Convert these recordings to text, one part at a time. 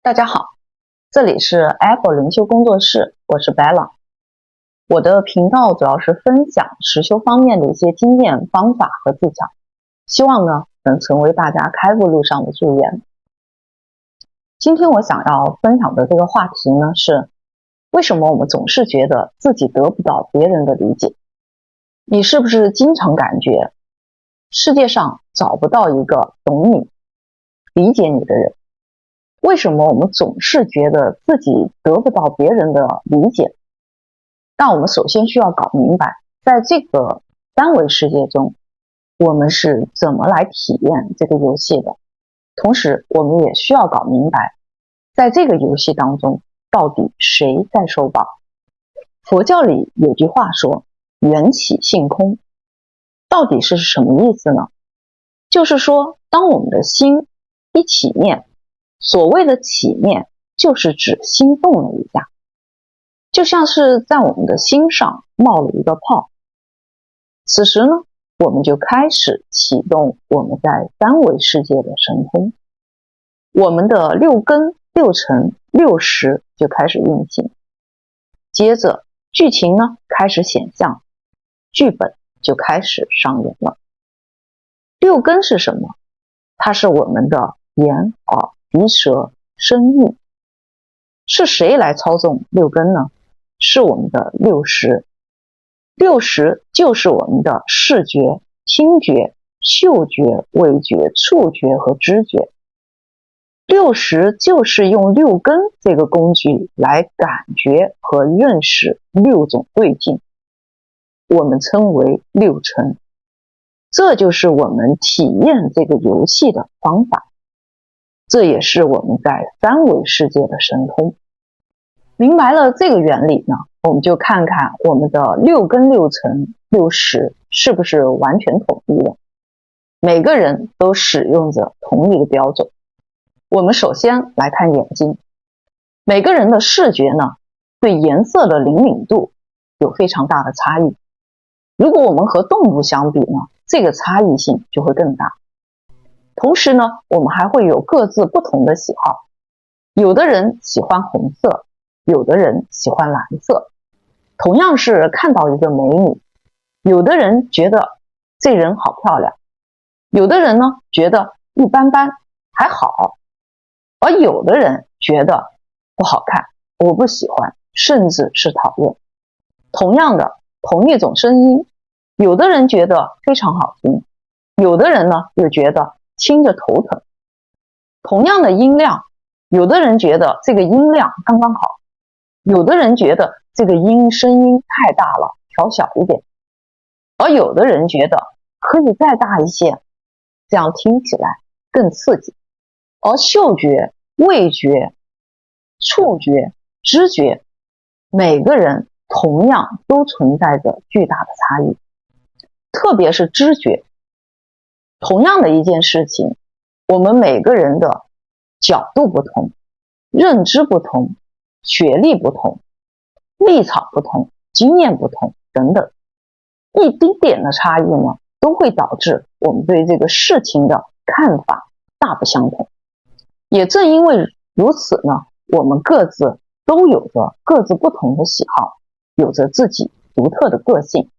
大家好，这里是 Apple 灵修工作室，我是 Bella。我的频道主要是分享实修方面的一些经验、方法和技巧，希望呢能成为大家开悟路上的助缘。今天我想要分享的这个话题呢是，为什么我们总是觉得自己得不到别人的理解？你是不是经常感觉世界上找不到一个懂你、理解你的人？为什么我们总是觉得自己得不到别人的理解？但我们首先需要搞明白，在这个三维世界中，我们是怎么来体验这个游戏的。同时我们也需要搞明白，在这个游戏当中，到底谁在受报？佛教里有句话说，缘起性空，到底是什么意思呢？就是说，当我们的心一起念，所谓的起念就是指心动了一下，就像是在我们的心上冒了一个泡。此时呢，我们就开始启动我们在三维世界的神通，我们的六根、六尘、六识就开始运行。接着剧情呢开始显象，剧本就开始上演了。六根是什么？它是我们的眼、耳、鼻、舌、身、意。是谁来操纵六根呢？是我们的六识。六识就是我们的视觉、听觉、嗅觉、味觉、触觉和知觉。六识就是用六根这个工具来感觉和认识六种对境，我们称为六尘。这就是我们体验这个游戏的方法，这也是我们在三维世界的神通。明白了这个原理呢，我们就看看我们的六根、六尘、六识是不是完全统一的。每个人都使用着同一个标准。我们首先来看眼睛，每个人的视觉呢，对颜色的灵敏度有非常大的差异。如果我们和动物相比呢，这个差异性就会更大。同时呢，我们还会有各自不同的喜好，有的人喜欢红色，有的人喜欢蓝色。同样是看到一个美女，有的人觉得这人好漂亮，有的人呢觉得一般般，还好，而有的人觉得不好看，我不喜欢，甚至是讨厌。同样的，同一种声音，有的人觉得非常好听，有的人呢又觉得听着头疼。同样的音量，有的人觉得这个音量刚刚好，有的人觉得这个声音太大了，调小一点，而有的人觉得可以再大一些，这样听起来更刺激。而嗅觉、味觉、触觉、知觉，每个人同样都存在着巨大的差异。特别是知觉，同样的一件事情，我们每个人的角度不同，认知不同，学历不同，立场不同，经验不同等等，一丁点的差异呢，都会导致我们对这个事情的看法大不相同。也正因为如此呢，我们各自都有着各自不同的喜好，有着自己独特的个性。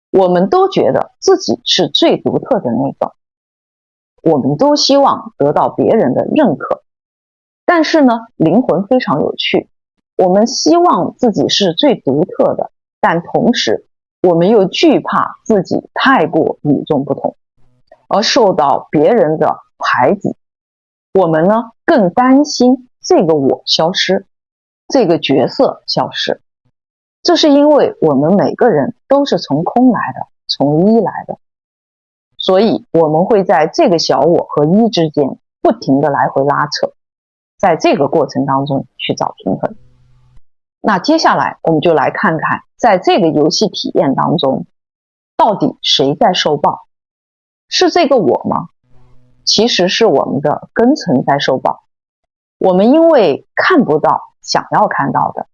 我们都觉得自己是最独特的那个，我们都希望得到别人的认可。但是呢，灵魂非常有趣，我们希望自己是最独特的，但同时我们又惧怕自己太过与众不同，而受到别人的排挤。我们呢，更担心这个我消失，这个角色消失。这是因为我们每个人都是从空来的，从一来的，所以我们会在这个小我和一之间不停地来回拉扯，在这个过程当中去找平衡。那接下来我们就来看看，在这个游戏体验当中，到底谁在受报？是这个我吗？其实是我们的根尘在受报。我们因为看不到想要看到的，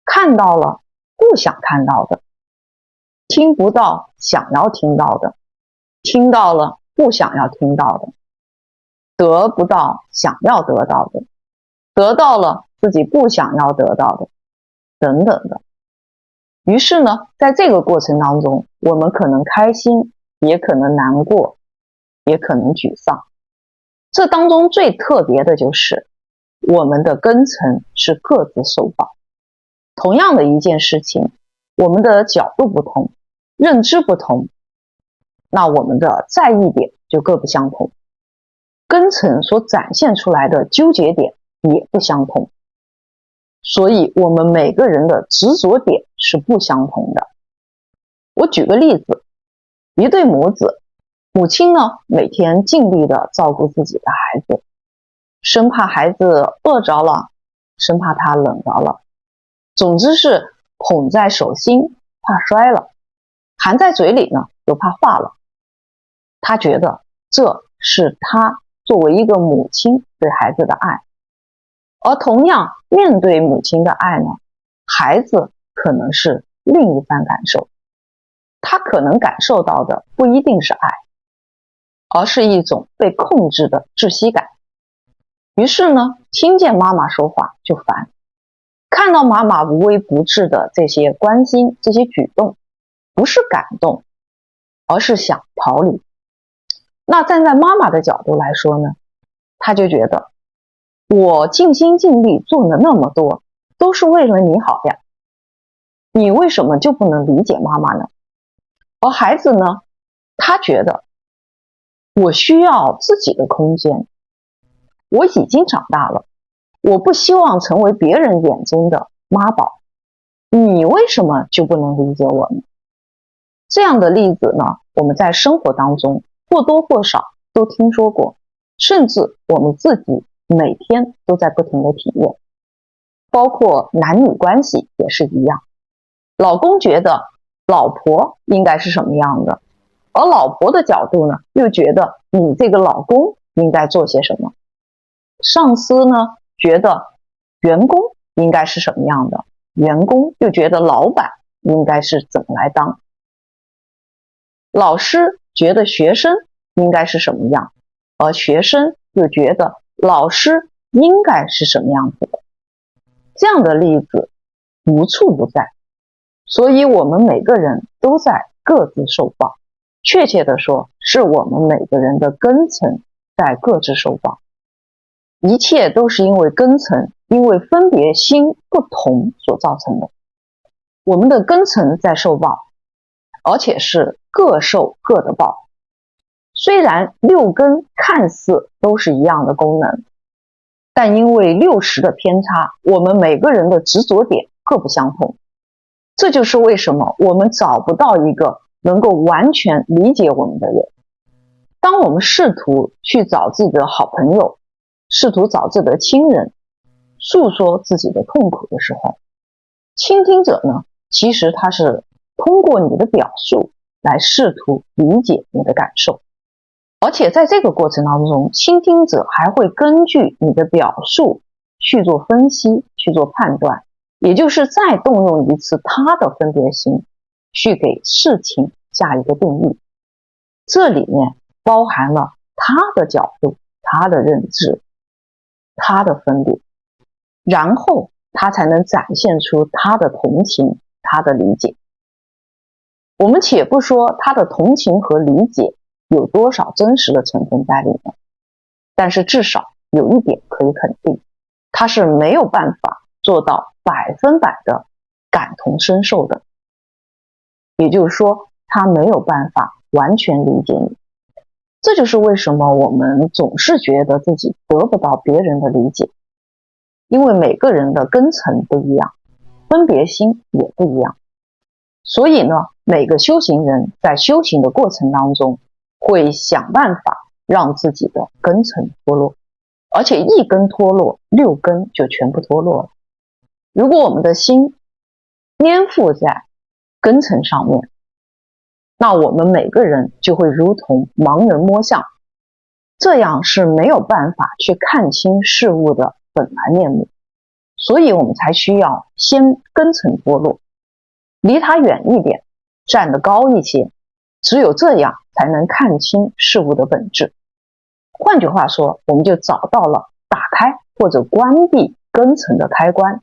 看到了不想看到的，听不到想要听到的，听到了不想要听到的，得不到想要得到的，得到了自己不想要得到的，等等的。于是呢，在这个过程当中，我们可能开心，也可能难过，也可能沮丧。这当中最特别的就是我们的根尘是各自受报。同样的一件事情，我们的角度不同，认知不同，那我们的在意点就各不相同，根尘所展现出来的纠结点也不相同，所以我们每个人的执着点是不相同的。我举个例子，一对母子，母亲呢每天尽力的照顾自己的孩子，生怕孩子饿着了，生怕他冷着了，总之是捧在手心怕摔了，含在嘴里呢又怕化了。他觉得这是他作为一个母亲对孩子的爱。而同样面对母亲的爱呢，孩子可能是另一番感受，他可能感受到的不一定是爱，而是一种被控制的窒息感。于是呢，听见妈妈说话就烦，看到妈妈无微不至的这些关心，这些举动，不是感动，而是想逃离。那站在妈妈的角度来说呢，她就觉得我尽心尽力做了那么多，都是为了你好呀，你为什么就不能理解妈妈呢？而孩子呢，他觉得我需要自己的空间，我已经长大了，我不希望成为别人眼中的妈宝，你为什么就不能理解我呢？这样的例子呢，我们在生活当中或多或少都听说过，甚至我们自己每天都在不停的体验。包括男女关系也是一样，老公觉得老婆应该是什么样的，而老婆的角度呢，又觉得你这个老公应该做些什么。上司呢，觉得员工应该是什么样的，员工又觉得老板应该是怎么来当。老师觉得学生应该是什么样，而学生又觉得老师应该是什么样子的。这样的例子无处不在，所以我们每个人都在各自受报。确切的说，是我们每个人的根尘在各自受报。一切都是因为根尘，因为分别心不同所造成的。我们的根尘在受报，而且是各受各的报。虽然六根看似都是一样的功能，但因为60的偏差，我们每个人的执着点各不相同。这就是为什么我们找不到一个能够完全理解我们的人。当我们试图去找自己的好朋友，试图找自己的亲人，诉说自己的痛苦的时候，倾听者呢，其实他是通过你的表述来试图理解你的感受。而且在这个过程当中，倾听者还会根据你的表述去做分析，去做判断，也就是再动用一次他的分别心，去给事情下一个定义。这里面包含了他的角度，他的认知，他的分别，然后他才能展现出他的同情，他的理解。我们且不说他的同情和理解有多少真实的成分在里面，但是至少有一点可以肯定，他是没有办法做到100%的感同身受的。也就是说，他没有办法完全理解你。这就是为什么我们总是觉得自己得不到别人的理解，因为每个人的根尘不一样，分别心也不一样。所以呢，每个修行人在修行的过程当中，会想办法让自己的根尘脱落，而且一根脱落，6根就全部脱落了。如果我们的心粘附在根尘上面，那我们每个人就会如同盲人摸象，这样是没有办法去看清事物的本来面目。所以我们才需要先根尘脱落，离它远一点，站得高一些，只有这样才能看清事物的本质。换句话说，我们就找到了打开或者关闭根尘的开关。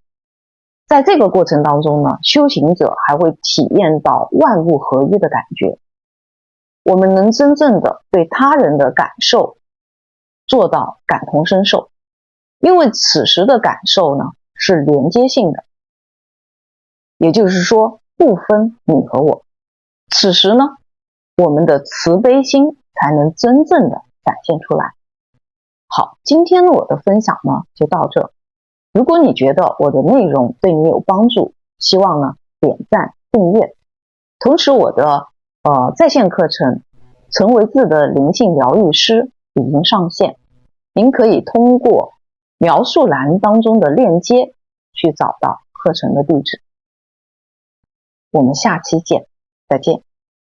在这个过程当中呢，修行者还会体验到万物合一的感觉。我们能真正的对他人的感受做到感同身受，因为此时的感受呢是连接性的，也就是说不分你和我。此时呢，我们的慈悲心才能真正的展现出来。好，今天我的分享呢就到这。如果你觉得我的内容对你有帮助，希望呢点赞订阅。同时我的在线课程成为自的灵性疗愈师已经上线，您可以通过描述栏当中的链接去找到课程的地址。我们下期见，再见。